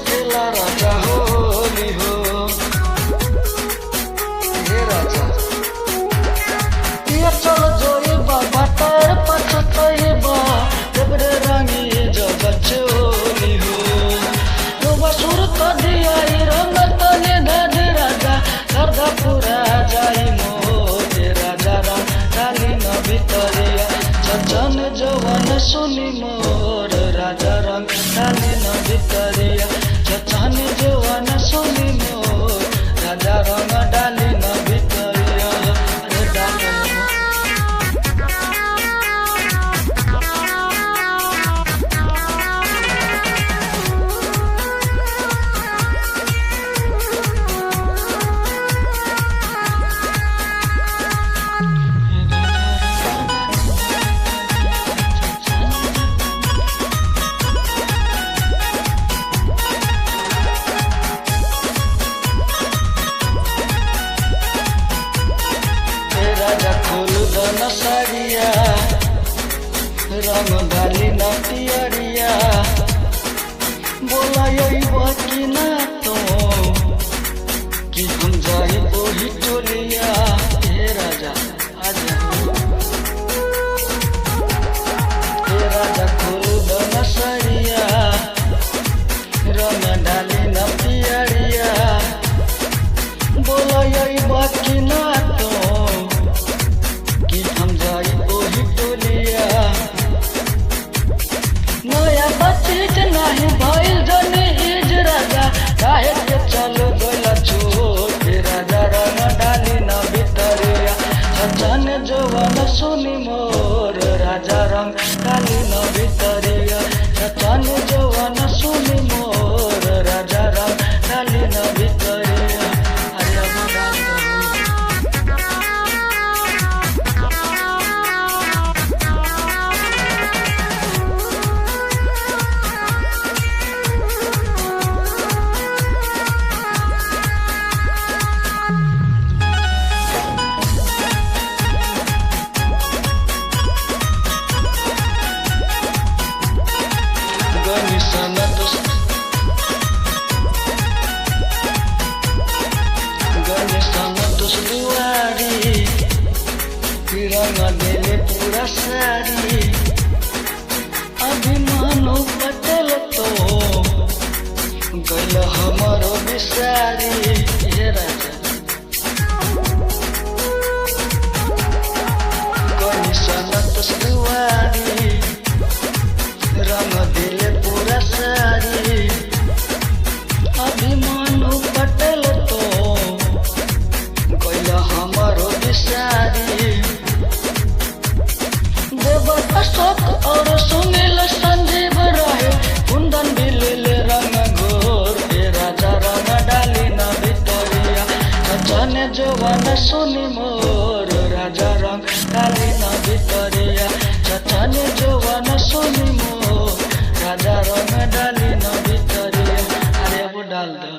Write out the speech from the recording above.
खेला राजा होली हो हे राजा ये चलो जोइबा बाटर पछतइबा देबरे रंगी जब चोली हो रोबा सुर तो दिया रंग तने धद राजा गर्दा पूरा जाई मोरे राजा रंग डाली न भितरिया चचन जवन सुनी मोर राजा रंग डाली न भितरिया चचन जवन सुनी मोर राजा रंग डाली न भितरिया अरे डाली राजा खोल दन साड़िया रंग डाली न पियरिया बोला कि ना तो कि हम जाई वही टोलिया हे राजा आजा हे राजा खोल दन साड़िया रंग डाली न पियरिया बोला कि ना तो हम जाई वही टोलिया नया बचत नहीं भइल जने इज राजा काहे के चलो गइला छोड़ राजा रंग डाली न भितरिया सजन जवन सुनी मोर राजा रंग डाली न भितरिया सजन जवन सुनी मोर राजा रंग डाली न भितरिया अरे अब डाल रंग देले पूरा सारी अभिमानो पटल तो गल हमारो बिसारी हे राजा गणेशन तस्वारी रंग देले पूरा सारी अभिमानो पटल तो गल हमारो बिसारी अशोक और सुनील संजीव रहे कुंदन बिलिल रंग घोर हे राजा रंग डाली न भितरिया सजन जवन सुनी मोर राजा रंग डाली न भितरिया सजन जवन सुनी मोर राजा रंग डाली न भितरिया अरे अब डाल दो।